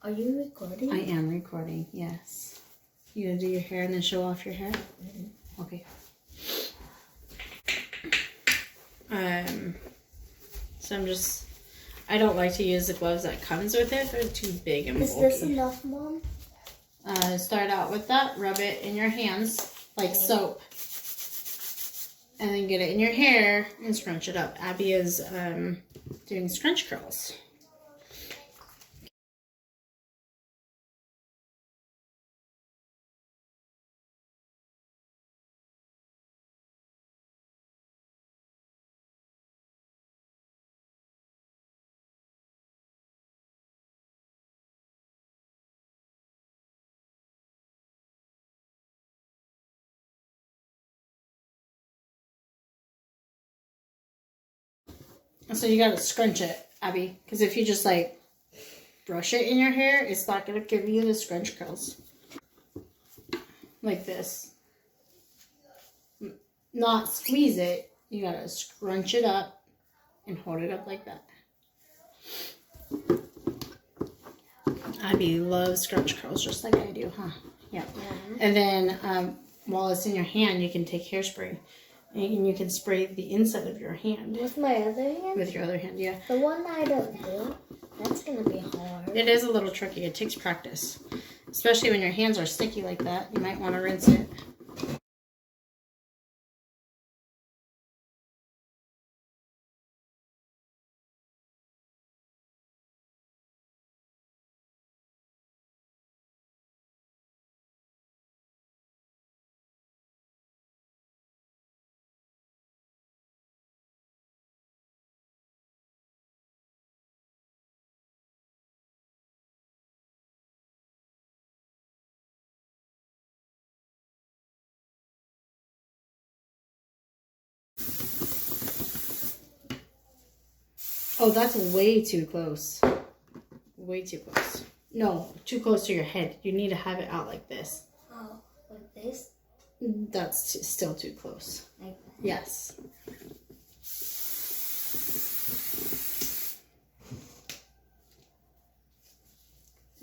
Are you recording? I am recording, yes. You gonna do your hair and then show off your hair? Mm-hmm. Okay. So I don't like to use the gloves that comes with it. They're too big and bulky. Is this enough, Mom? Start out with that. Rub it in your hands like soap. And then get it in your hair and scrunch it up. Abby is doing scrunch curls. So you gotta scrunch it, Abby, because if you just like brush it in your hair, it's not gonna give you the scrunch curls. Like this. Not squeeze it, you gotta scrunch it up and hold it up like that. Abby loves scrunch curls just like I do, huh? Yeah. And then while it's in your hand, you can take hairspray. And you can spray the inside of your hand. With my other hand? With your other hand, yeah. The one I don't do, that's going to be hard. It is a little tricky. It takes practice. Especially when your hands are sticky like that. You might want to rinse it. Oh, that's way too close. Way too close. No, too close to your head. You need to have it out like this. Oh, like this? That's still too close. Like that? Yes.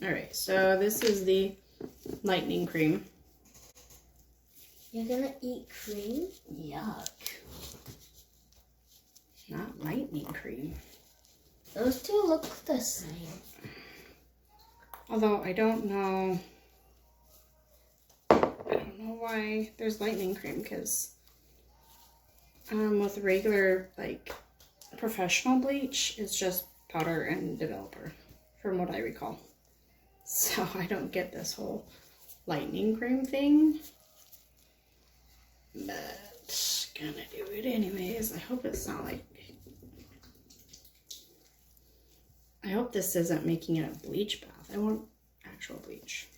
Alright, so this is the lightning cream. You're gonna eat cream? Yuck. Not lightning cream. Those two look the same. Although I don't know why there's lightning cream, because with regular like professional bleach, it's just powder and developer, from what I recall. So I don't get this whole lightning cream thing, but gonna do it anyways. I hope it's not like, I hope this isn't making it a bleach bath. I want actual bleach.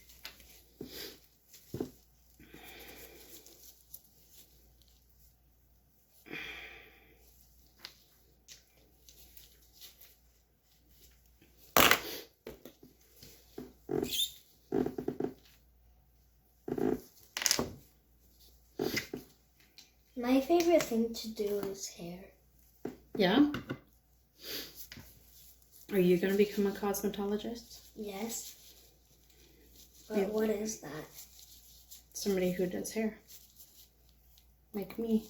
My favorite thing to do is hair. Yeah? Are you going to become a cosmetologist? Yes. But what is that? Somebody who does hair. Like me.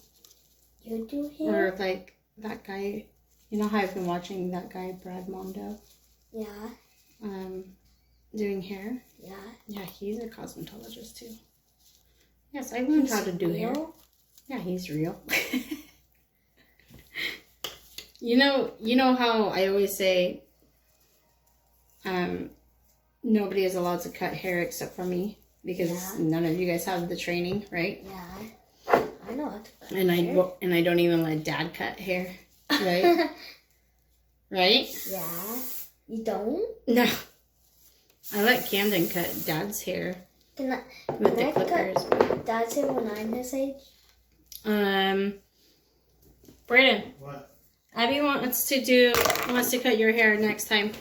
You do hair? Or like that guy. You know how I've been watching that guy, Mondo? Yeah. Doing hair? Yeah. Yeah, he's a cosmetologist too. Yes, I learned how to do hair. Yeah, he's real. You know how I always say nobody is allowed to cut hair except for me, because none of you guys have the training, right? Yeah. I know how to cut hair. And I don't even let Dad cut hair, right? Right? Yeah. You don't? No. I let Camden cut Dad's hair. Can I clippers. Cut Dad's hair when I'm his age? Brayden. What? Abby wants to cut your hair next time.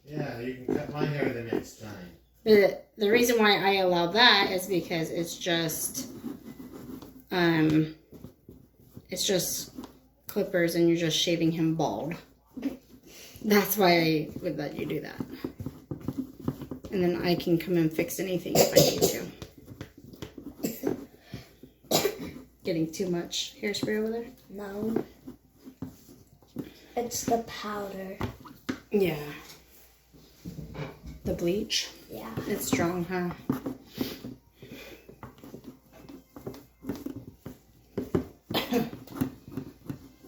Yeah, you can cut my hair the next time. The reason why I allow that is because it's just clippers and you're just shaving him bald. That's why I would let you do that. And then I can come and fix anything if I need to. Getting too much hairspray over there? No. It's the powder. Yeah. The bleach? Yeah. It's strong, huh?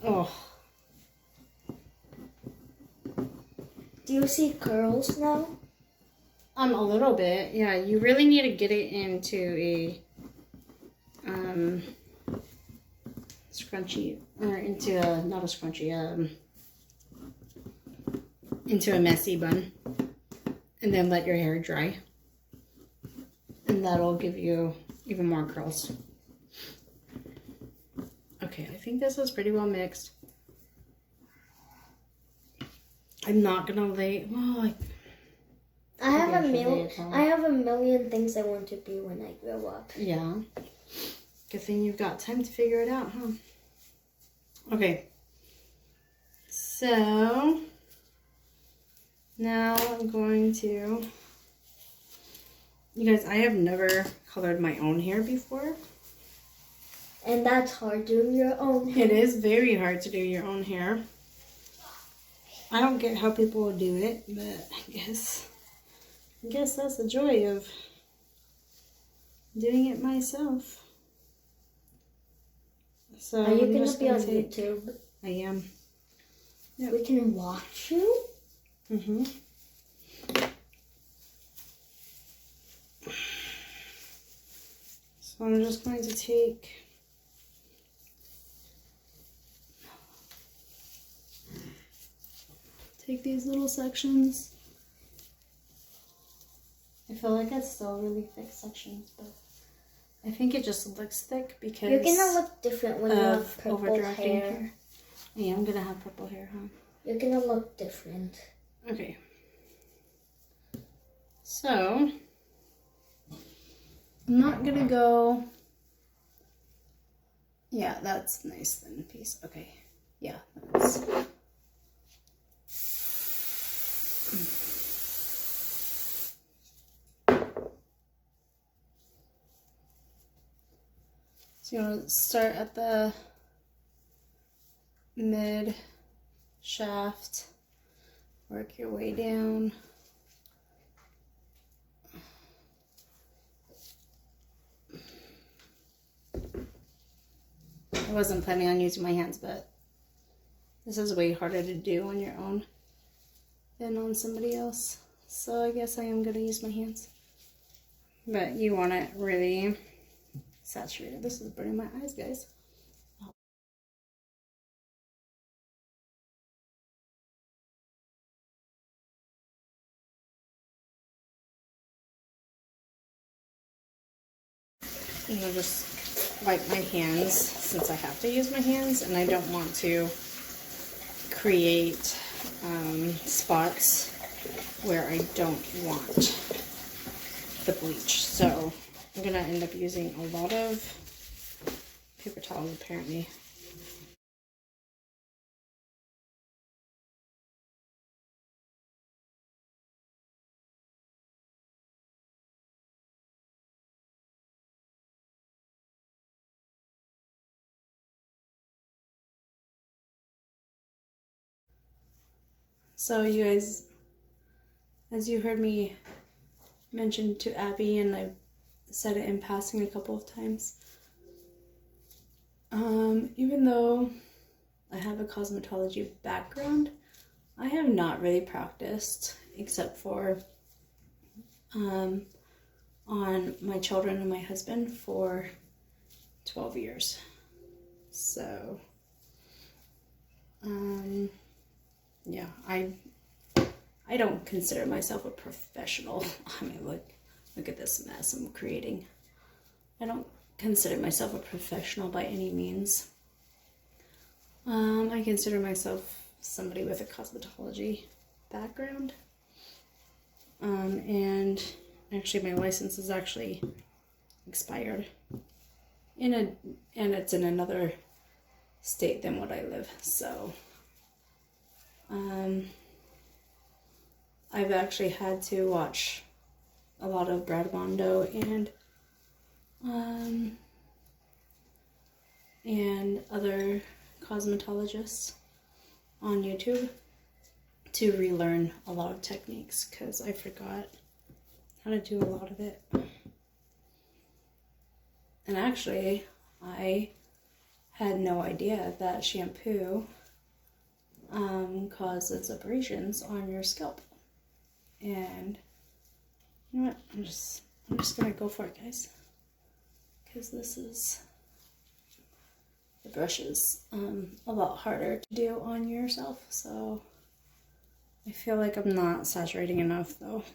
Oh. Do you see curls now? A little bit. Yeah, you really need to get it into a scrunchie, or into a, not a scrunchie, into a messy bun, and then let your hair dry, and that'll give you even more curls. Okay, I think this is pretty well mixed. I'm not gonna lay, well, I have a million things I want to be when I grow up. Yeah. Good thing you've got time to figure it out, huh? Okay. So now I'm going to, you guys, I have never colored my own hair before. And that's hard doing your own hair. It is very hard to do your own hair. I don't get how people do it, but I guess that's the joy of doing it myself. So Are you I'm going just to be on take, YouTube? I am. Yep. We can watch you? Mm-hmm. So I'm just going to take these little sections. I feel like it's still really thick sections, but I think it just looks thick because you're gonna look different when you have purple overdrafting hair. Yeah, I'm gonna have purple hair, huh? You're gonna look different. Okay. So I'm not gonna go. Yeah, that's nice thin piece. Okay. Yeah, that's. So you want to start at the mid shaft, work your way down. I wasn't planning on using my hands, but this is way harder to do on your own than on somebody else. So I guess I am going to use my hands. But you want it really saturated. This is burning my eyes, guys. I'm going to just wipe my hands since I have to use my hands and I don't want to create spots where I don't want the bleach. So I'm going to end up using a lot of paper towels apparently. So you guys, as you heard me mention to Abby, and I've said it in passing a couple of times, even though I have a cosmetology background, I have not really practiced except for on my children and my husband for 12 years. So yeah, I don't consider myself a professional. I mean, look at this mess I'm creating. I don't consider myself a professional by any means. I consider myself somebody with a cosmetology background. And actually my license is actually expired and it's in another state than what I live. So I've actually had to watch a lot of Brad Mondo and other cosmetologists on YouTube to relearn a lot of techniques because I forgot how to do a lot of it. And actually, I had no idea that shampoo causes abrasions on your scalp. And you know what? I'm just gonna go for it, guys, because the brush is a lot harder to do on yourself. So I feel like I'm not saturating enough, though.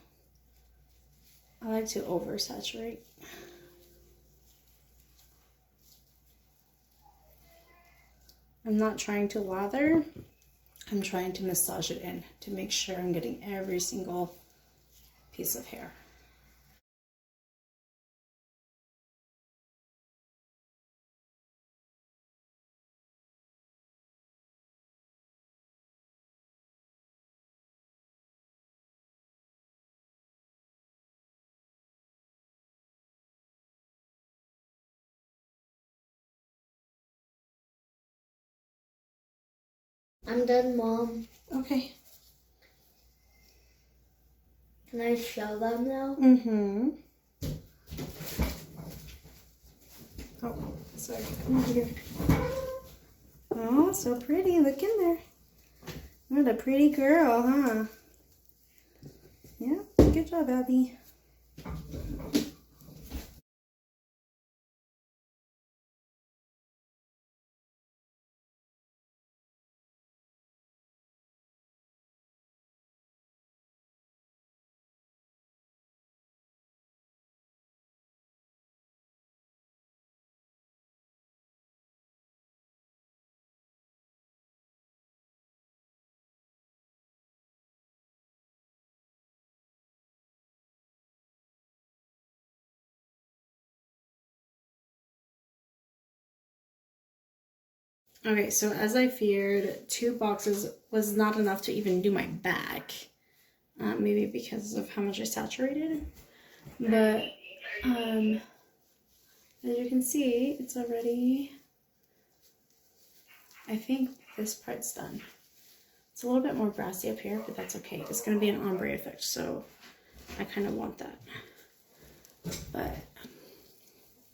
I like to oversaturate. I'm not trying to lather. I'm trying to massage it in to make sure I'm getting every single piece of hair. I'm done, Mom. Okay. Can I show them now? Mm-hmm. Oh, sorry. Come over here. Oh, so pretty. Look in there. What a pretty girl, huh? Yeah, good job, Abby. Okay, so as I feared, 2 boxes was not enough to even do my back. Maybe because of how much I saturated. But, as you can see, it's already, I think this part's done. It's a little bit more brassy up here, but that's okay. It's going to be an ombre effect, so I kind of want that. But,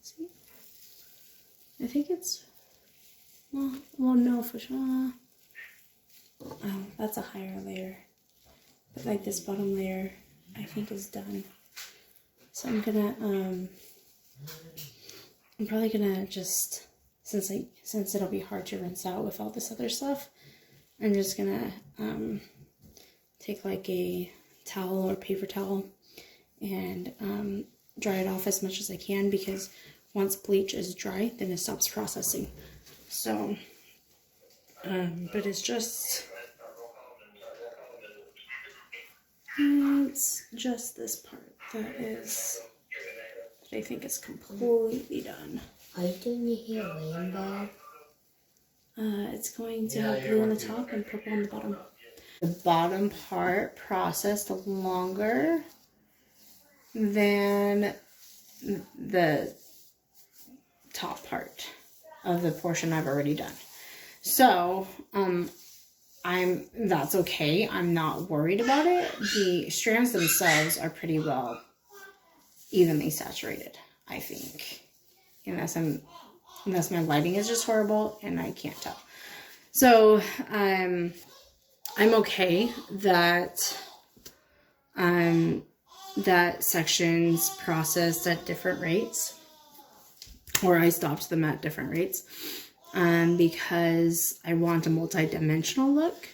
see? I think it's, well no, for sure. Oh, that's a higher layer. But like this bottom layer, I think is done. So I'm gonna, I'm probably gonna just, since it'll be hard to rinse out with all this other stuff, I'm just gonna take like a towel or paper towel and dry it off as much as I can, because once bleach is dry, then it stops processing. So, but it's just this part that I think is completely done. Are you doing your hair rainbow? It's going to have blue on the top and purple on the bottom. The bottom part processed longer than the top part of the portion I've already done. So, that's okay. I'm not worried about it. The strands themselves are pretty well evenly saturated, I think. Unless my lighting is just horrible and I can't tell. So, I'm okay that sections processed at different rates, or I stopped them at different rates, because I want a multi-dimensional look.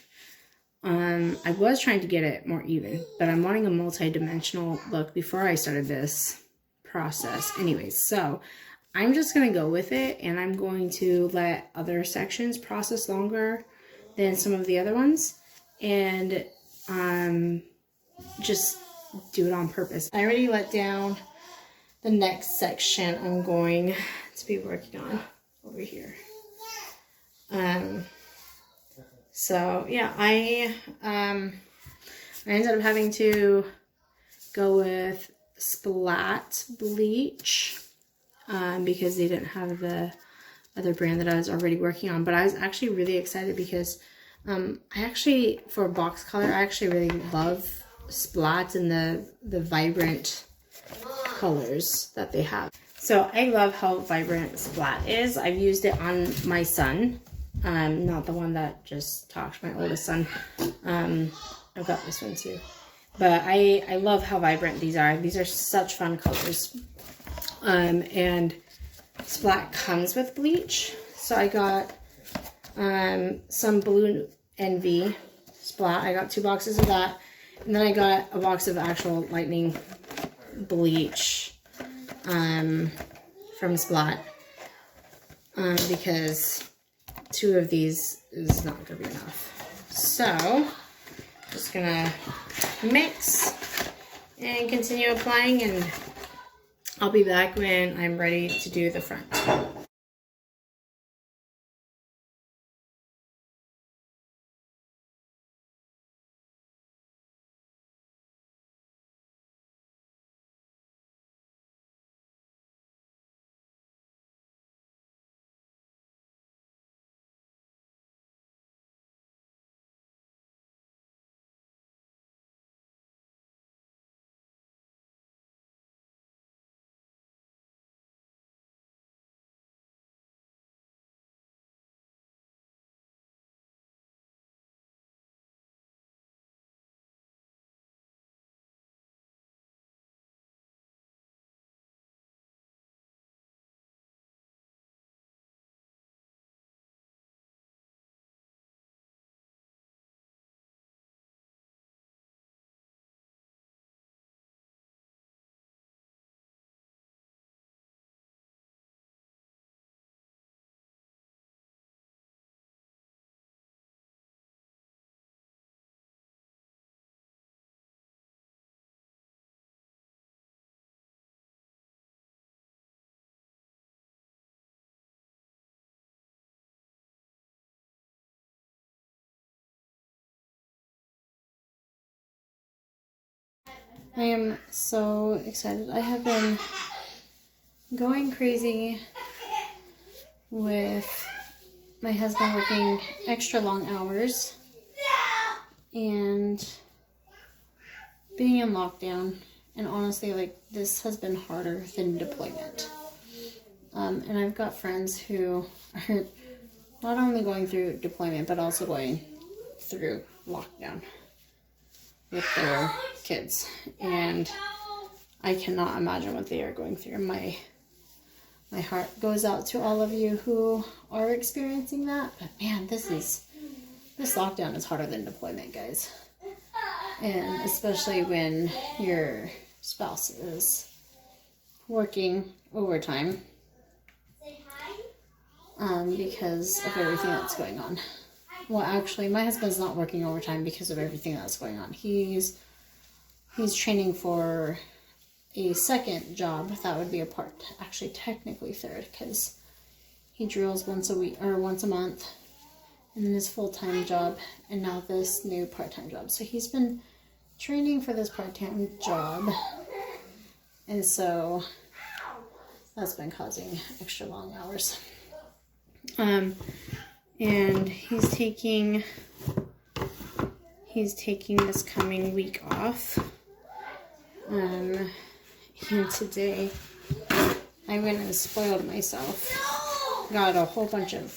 I was trying to get it more even, but I'm wanting a multi-dimensional look before I started this process anyways. So I'm just going to go with it, and I'm going to let other sections process longer than some of the other ones, and just do it on purpose. I already let down the next section I'm going to be working on over here. So yeah, I ended up having to go with Splat bleach because they didn't have the other brand that I was already working on. But I was actually really excited because I actually, for box color, I actually really love Splat and the vibrant colors that they have. So I love how vibrant Splat is. I've used it on my son, not the one that just talked, my oldest son. I've got this one too. But I love how vibrant these are. These are such fun colors. And Splat comes with bleach. So I got some Blue Envy Splat. I got 2 boxes of that. And then I got a box of actual lightning bleach from Splat. Because 2 of these is not going to be enough. So, just going to mix and continue applying, and I'll be back when I'm ready to do the front. I am so excited. I have been going crazy with my husband working extra long hours and being in lockdown. And honestly, like, this has been harder than deployment. And I've got friends who are not only going through deployment, but also going through lockdown with their kids, and I cannot imagine what they are going through. My heart goes out to all of you who are experiencing that. But man, this lockdown is harder than deployment, guys, and especially when your spouse is working overtime because of everything that's going on. Well, actually, my husband's not working overtime because of everything that's going on. He's training for a second job. That would be a part, actually technically third, because he drills once a week or once a month, and then his full-time job, and now this new part-time job. So he's been training for this part-time job, and so that's been causing extra long hours. And he's taking this coming week off. And today I went and spoiled myself. Got a whole bunch of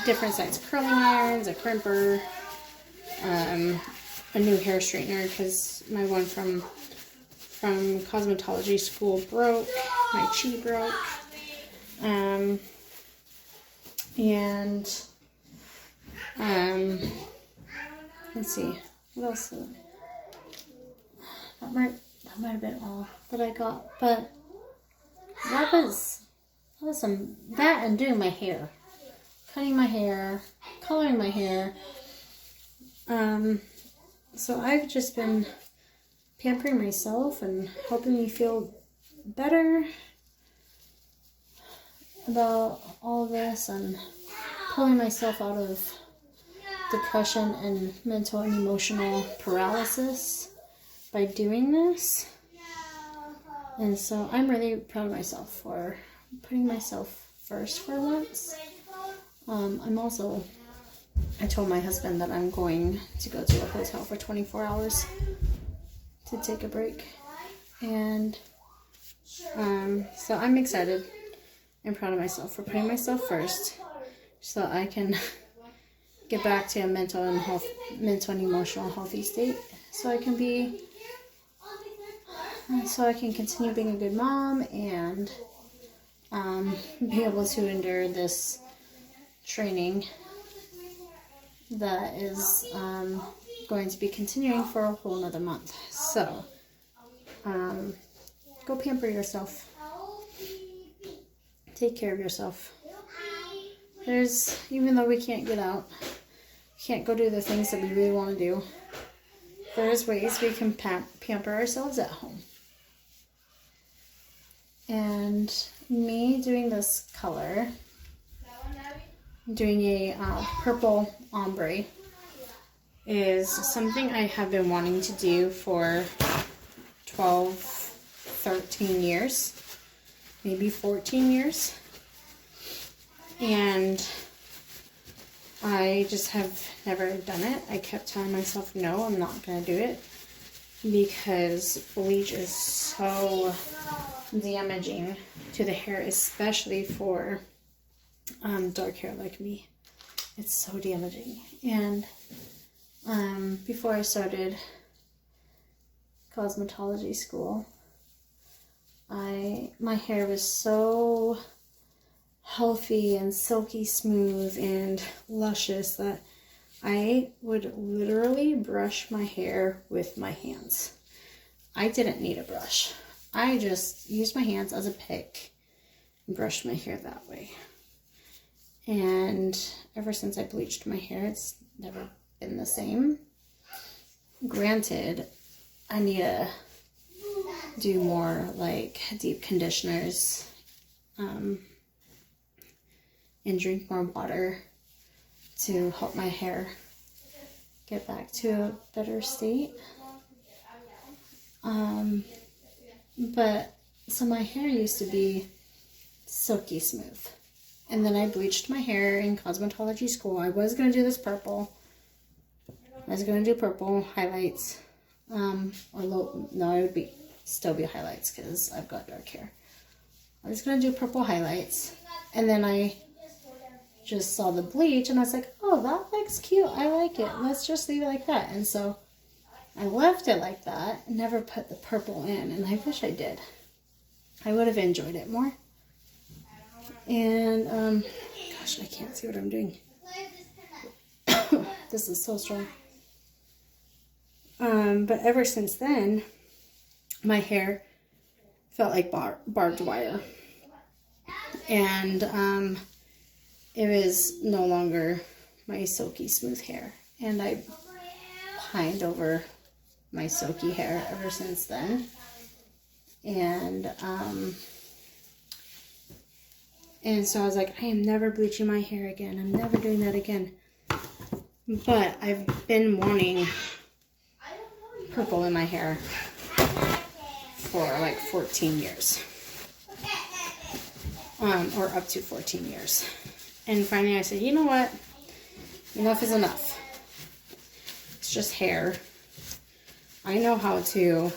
different size curling irons, a crimper, a new hair straightener because my one from cosmetology school broke. My chi broke. And let's see, what else? That might have been all that I got, but that was that and doing my hair, cutting my hair, coloring my hair. So I've just been pampering myself and helping me feel better about all of this and pulling myself out of depression and mental and emotional paralysis by doing this. And so I'm really proud of myself for putting myself first for once. I told my husband that I'm going to go to a hotel for 24 hours to take a break. And so I'm excited and proud of myself for putting myself first so I can get back to a mental and emotional healthy state so I can continue being a good mom and be able to endure this training that is going to be continuing for a whole another month. So go pamper yourself. Take care of yourself. Even though we can't get out, can't go do the things that we really want to do, there's ways we can pamper ourselves at home. And me doing this color, doing a Purple Ombre, is something I have been wanting to do for 12, 13 years, maybe 14 years. And I just have never done it. I kept telling myself, no, I'm not going to do it because bleach is so damaging to the hair, especially for dark hair like me. It's so damaging. And before I started cosmetology school, my hair was so healthy and silky smooth and luscious that I would literally brush my hair with my hands. I didn't need a brush. I just used my hands as a pick and brushed my hair that way. And ever since I bleached my hair, it's never been the same. Granted, I need to do more like deep conditioners and drink more water to help my hair get back to a better state. But so my hair used to be silky smooth. And then I bleached my hair in cosmetology school. I was going to do this purple. I was going to do purple highlights. It would still be highlights because I've got dark hair. I was going to do purple highlights. And then I just saw the bleach and I was like, oh, that looks cute. I like it. Let's just leave it like that. And so I left it like that and never put the purple in. And I wish I did. I would have enjoyed it more. And, gosh, I can't see what I'm doing. This is so strong. But ever since then, my hair felt like barbed wire. And it was no longer my silky smooth hair. And I pined over my silky hair ever since then. And so I was like, I am never bleaching my hair again. I'm never doing that again. But I've been wanting purple in my hair for like 14 years. Or up to 14 years. And finally I said, you know what? Enough is enough. It's just hair. I know how to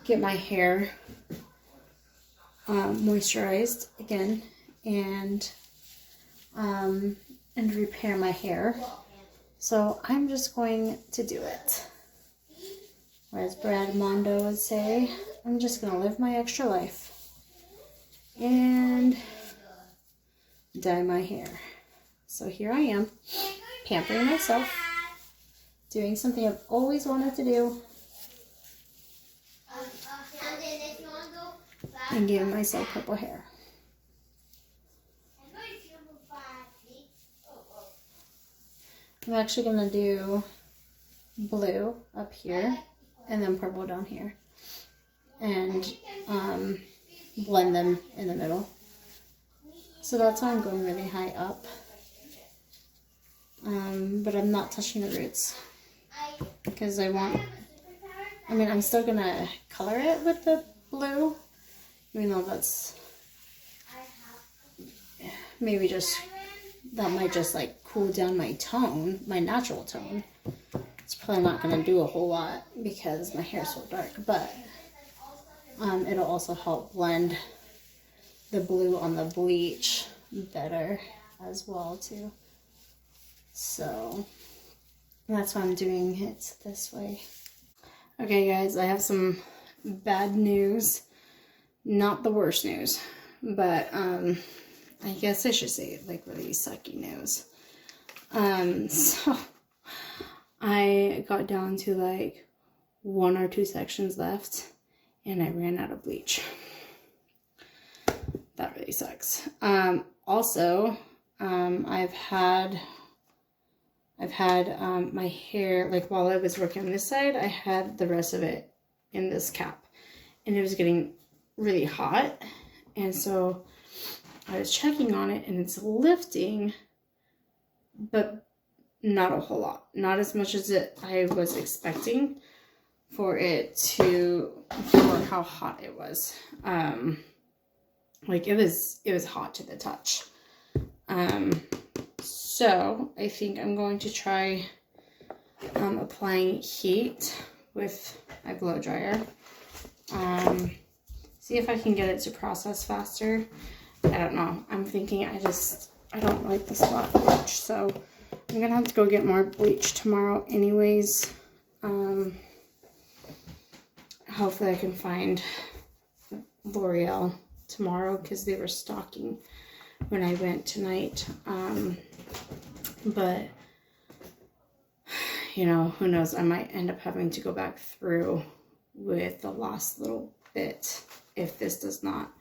get my hair moisturized again and repair my hair. So I'm just going to do it. Or as Brad Mondo would say, I'm just going to live my extra life and dye my hair. So here I am, pampering myself, doing something I've always wanted to do, and giving myself purple hair. I'm actually going to do blue up here and then purple down here and blend them in the middle. So that's why I'm going really high up. But I'm not touching the roots because I want I mean, I'm still gonna color it with the blue, even though that's maybe just, that might just like cool down my tone, my natural tone. It's probably not gonna do a whole lot because my hair's so dark, but it'll also help blend the blue on the bleach better as well too. So that's why I'm doing it this way. Okay guys, I have some bad news. Not the worst news, but I guess I should say it like really sucky news. So I got down to like 1 or 2 sections left and I ran out of bleach. That really sucks. Also, I've had my hair, like while I was working on this side, I had the rest of it in this cap and it was getting really hot. And so I was checking on it and it's lifting, but not a whole lot. Not as much as I was expecting for it to, for how hot it was. Like it was hot to the touch. So I think I'm going to try applying heat with my blow dryer. See if I can get it to process faster. I don't know. I'm thinking I don't like this lot of bleach, so I'm gonna have to go get more bleach tomorrow anyways. Hopefully I can find L'Oreal tomorrow because they were stocking when I went tonight. But you know, who knows, I might end up having to go back through with the last little bit if this does not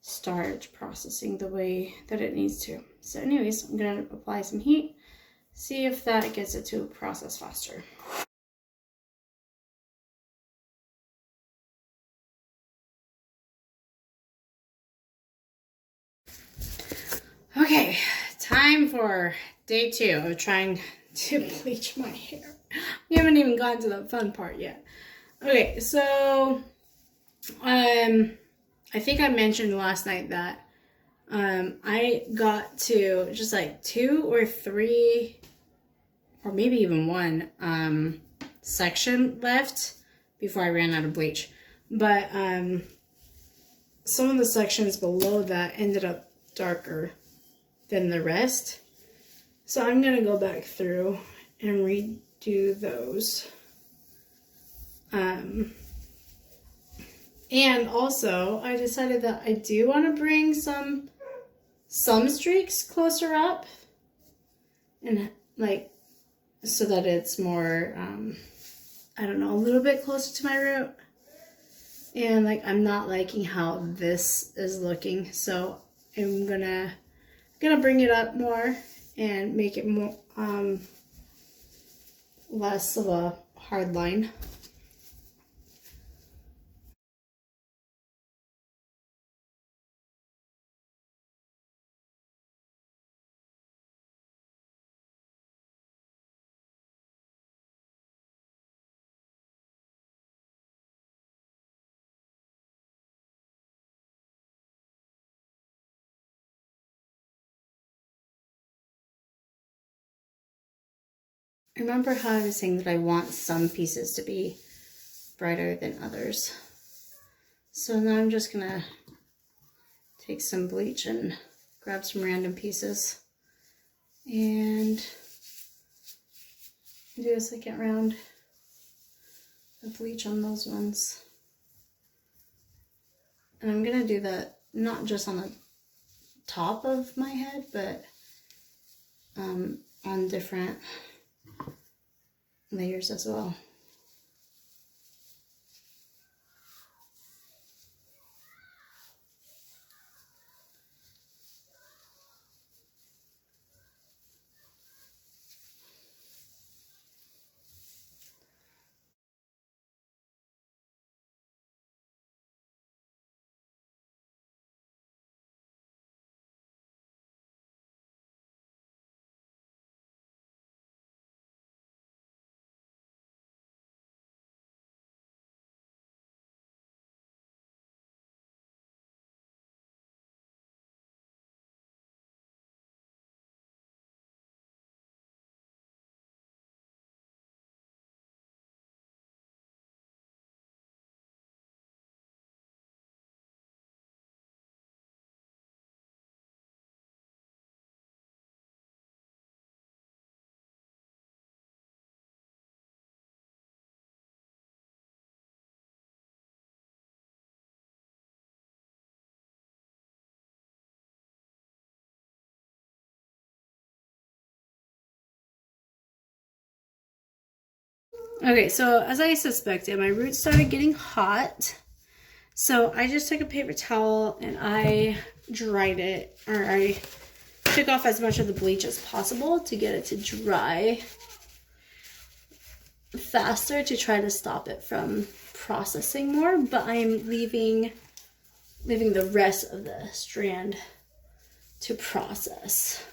start processing the way that it needs to. So anyways, I'm gonna apply some heat, see if that gets it to process faster. Okay, time for day 2 of trying to bleach my hair. We haven't even gotten to the fun part yet. Okay, so I think I mentioned last night that I got to just like 2 or 3 or maybe even 1 section left before I ran out of bleach. But some of the sections below that ended up darker than the rest. So I'm gonna go back through and redo those. And also I decided that I do want to bring some streaks closer up and like so that it's more I don't know, a little bit closer to my root. And like I'm not liking how this is looking, so I'm gonna bring it up more and make it more less of a hard line. Remember how I was saying that I want some pieces to be brighter than others. So now I'm just gonna take some bleach and grab some random pieces and do a second round of bleach on those ones. And I'm gonna do that not just on the top of my head, but on different layers as well. Okay, so as I suspected, my roots started getting hot. So I just took a paper towel and I dried it, or I took off as much of the bleach as possible to get it to dry faster to try to stop it from processing more, but I'm leaving the rest of the strand to process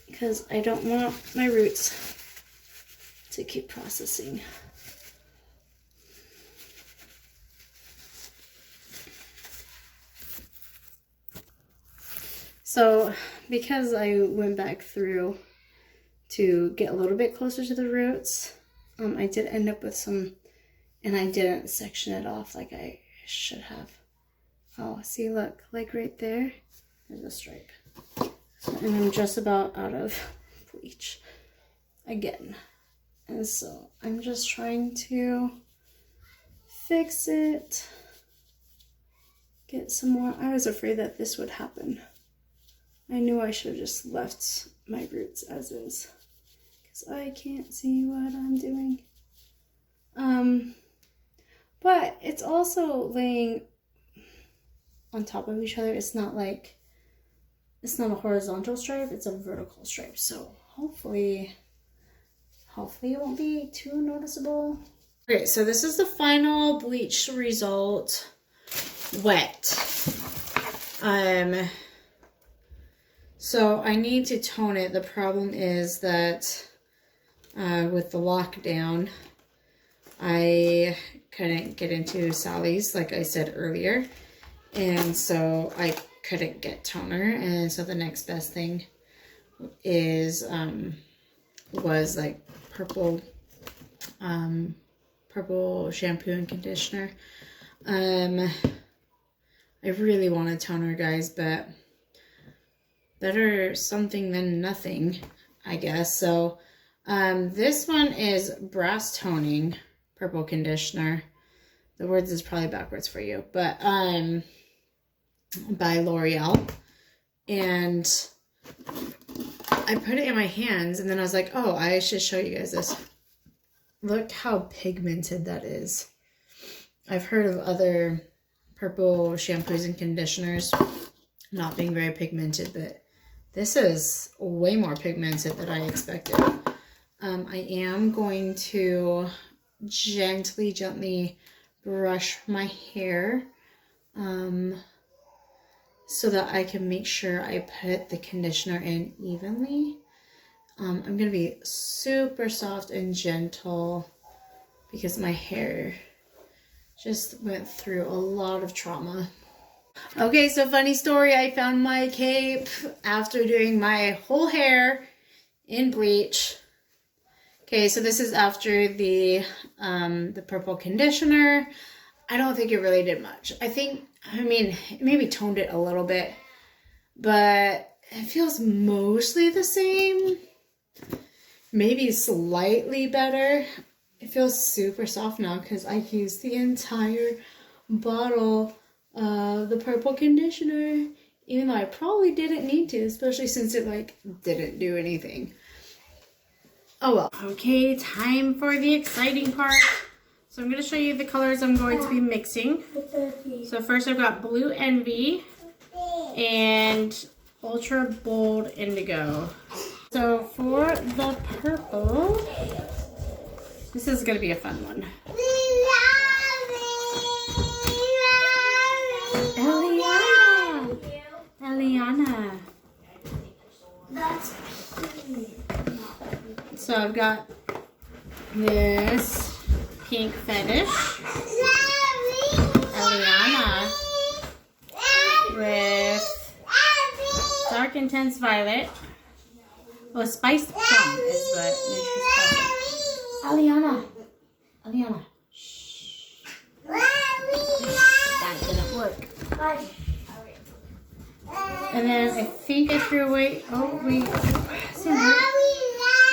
because I don't want my roots to keep processing. So because I went back through to get a little bit closer to the roots, I did end up with some, and I didn't section it off like I should have. Oh, see, look, like right there, there's a stripe. And I'm just about out of bleach again. And so I'm just trying to fix it, get some more. I was afraid that this would happen. I knew I should have just left my roots as is, because I can't see what I'm doing. But it's also laying on top of each other. It's not like, it's not a horizontal stripe, it's a vertical stripe. So hopefully it won't be too noticeable. Okay, so this is the final bleach result, wet. So I need to tone it. The problem is that with the lockdown, I couldn't get into Sally's, like I said earlier. And so I couldn't get toner. And so the next best thing is, was like purple shampoo and conditioner. I really want a toner, guys, but better something than nothing, I guess. So this one is Brass Toning Purple Conditioner. The words is probably backwards for you, but by L'Oreal. And I put it in my hands and then I was like, oh, I should show you guys this. Look how pigmented that is. I've heard of other purple shampoos and conditioners not being very pigmented, but this is way more pigmented than I expected. I am going to gently brush my hair so that I can make sure I put the conditioner in evenly. I'm going to be super soft and gentle because my hair just went through a lot of trauma. Okay, so funny story, I found my cape after doing my whole hair in bleach. Okay, so this is after the purple conditioner. I don't think it really did much. I mean, it maybe toned it a little bit, but it feels mostly the same. Maybe slightly better. It feels super soft now because I used the entire bottle of the purple conditioner, even though I probably didn't need to, especially since it like didn't do anything. Oh well. Okay, time for the exciting part. So I'm going to show you the colors I'm going to be mixing. So first I've got Blue Envy and Ultra Bold Indigo. So for the purple, this is going to be a fun one. Eliana. So I've got this pink fetish, Eliana, with dark intense violet. Well, spiced plum is what Nutri's called it. Eliana. Shh. That didn't work. And then I think I threw away. Oh wait.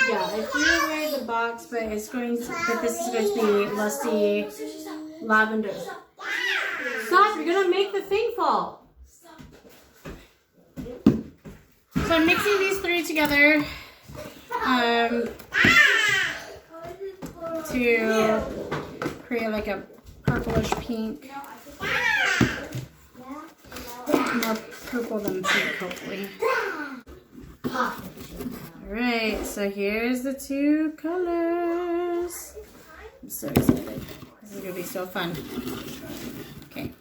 Yeah, I threw away the box, but this is going to be Lusty Lavender. Stop! You're gonna make the thing fall. So I'm mixing these three together. to create like a purplish pink. More purple than pink, hopefully. Alright, so here's the two colors. I'm so excited. This is going to be so fun. Okay.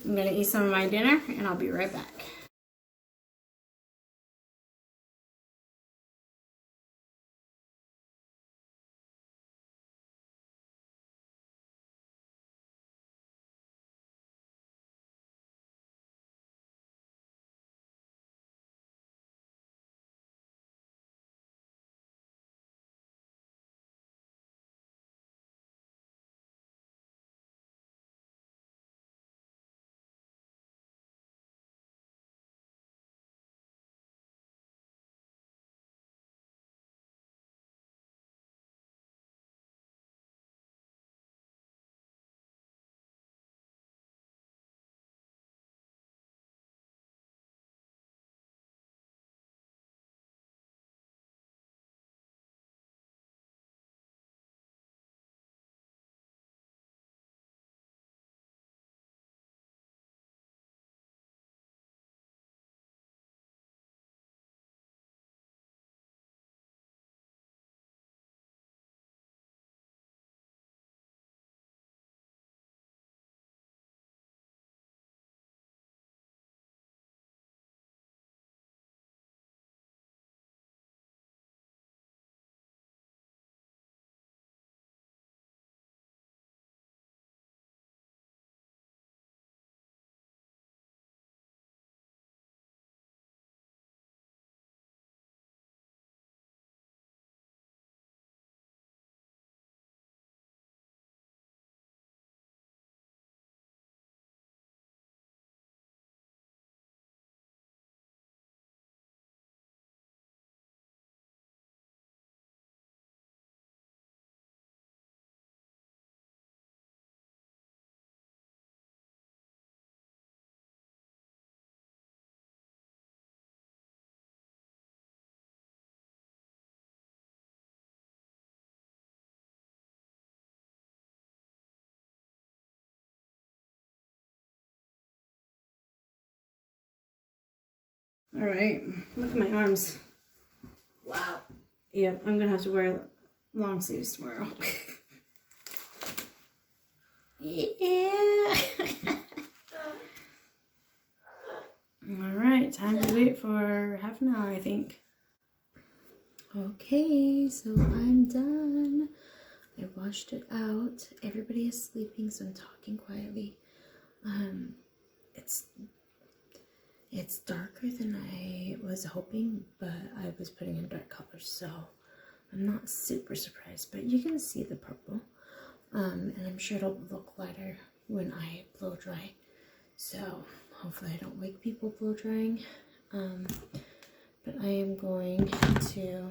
I'm going to eat some of my dinner and I'll be right back. All right, look at my arms. Wow. Yep, I'm gonna have to wear long sleeves tomorrow. Yeah. All right, time to wait for half an hour, I think. Okay, so I'm done. I washed it out. Everybody is sleeping, so I'm talking quietly. It's darker than I was hoping, but I was putting in dark colors, so I'm not super surprised, but you can see the purple. And I'm sure it'll look lighter when I blow dry. So hopefully I don't wake people blow drying. But I am going to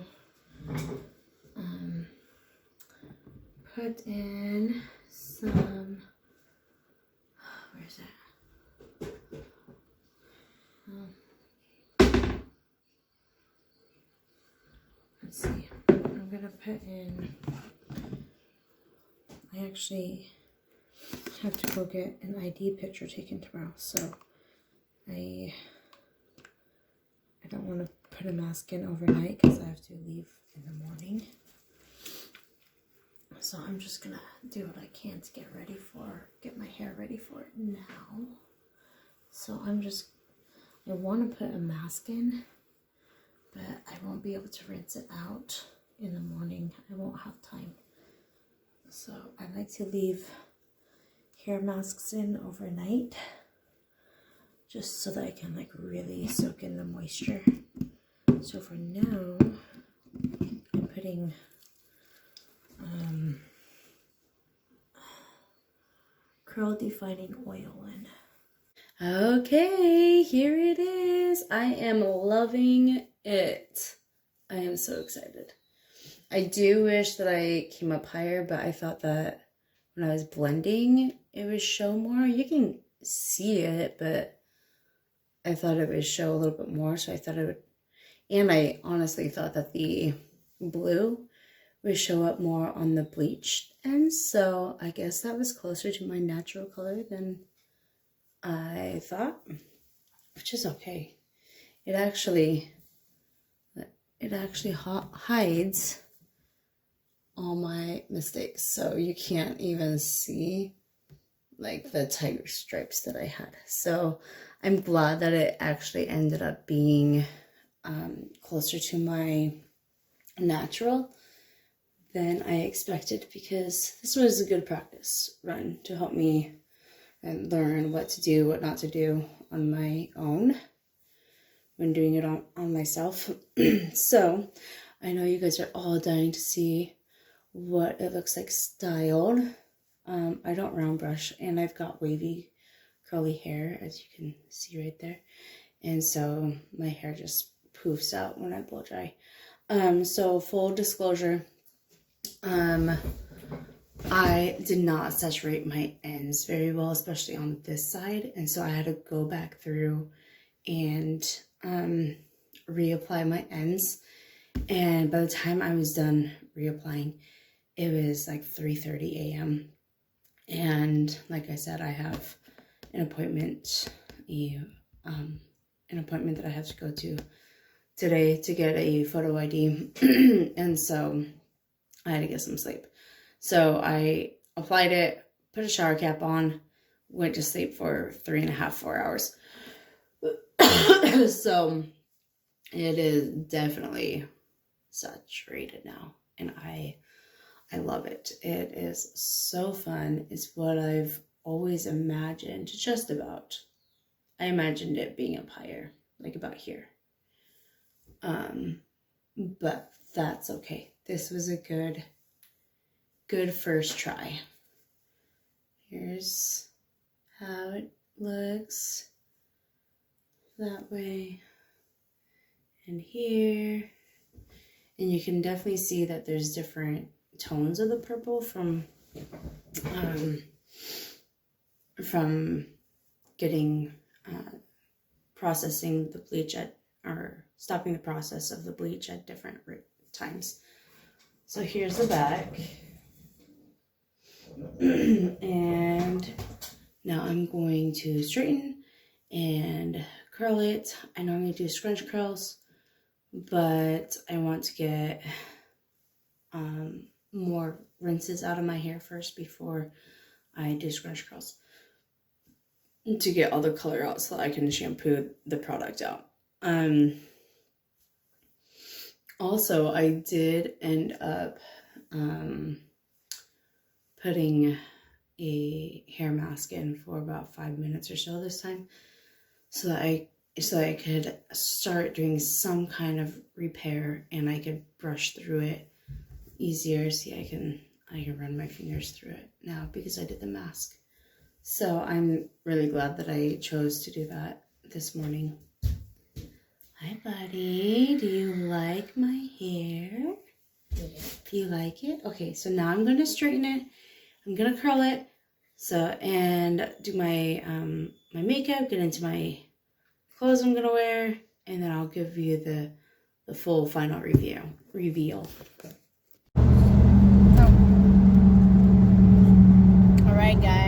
put in some, where's that? Let's see. I'm gonna put in, I actually have to go get an ID picture taken tomorrow, so I don't want to put a mask in overnight because I have to leave in the morning. So I'm just gonna do what I can to get my hair ready for it now. So I want to put a mask in, but I won't be able to rinse it out in the morning. I won't have time. So I like to leave hair masks in overnight, just so that I can like really soak in the moisture. So for now, I'm putting curl defining oil in. Okay, here it is. I am loving it. I am so excited. I do wish that I came up higher, but I thought that when I was blending, it would show more. You can see it, but I thought it would show a little bit more, so I thought it would. And I honestly thought that the blue would show up more on the bleached end. So I guess that was closer to my natural color than I thought, which is okay. It actually hides all my mistakes, so you can't even see like the tiger stripes that I had. So I'm glad that it actually ended up being closer to my natural than I expected, because this was a good practice run to help me and learn what to do, what not to do on my own when doing it on myself. So I know you guys are all dying to see what it looks like styled. I don't round brush, and I've got wavy curly hair, as you can see right there, and so my hair just poofs out when I blow dry. So full disclosure, I did not saturate my ends very well, especially on this side, and so I had to go back through and reapply my ends. And by the time I was done reapplying, it was like 3:30 a.m. and like I said, I have an appointment, an appointment that I have to go to today to get a photo ID, and so I had to get some sleep. So I applied it, put a shower cap on, went to sleep for 3.5, 4 hours. So it is definitely saturated now, and I love it. It is so fun. It's what I've always imagined, just about. I imagined it being up higher, like about here. But that's okay. This was a good first try. Here's how it looks that way, and here, and you can definitely see that there's different tones of the purple from getting processing the bleach at, or stopping the process of the bleach at different times. So here's the back. And now I'm going to straighten and curl it. I normally do scrunch curls, but I want to get more rinses out of my hair first before I do scrunch curls, to get all the color out so that I can shampoo the product out. Also, I did end up putting a hair mask in for about 5 minutes or so this time, so that I could start doing some kind of repair and I could brush through it easier. See, I can run my fingers through it now because I did the mask. So I'm really glad that I chose to do that this morning. Hi, buddy. Do you like my hair? Yeah. Do you like it? Okay, so now I'm going to straighten it. I'm going to curl it. So, and do my my makeup, get into my clothes I'm going to wear, and then I'll give you the full final reveal. All right, guys.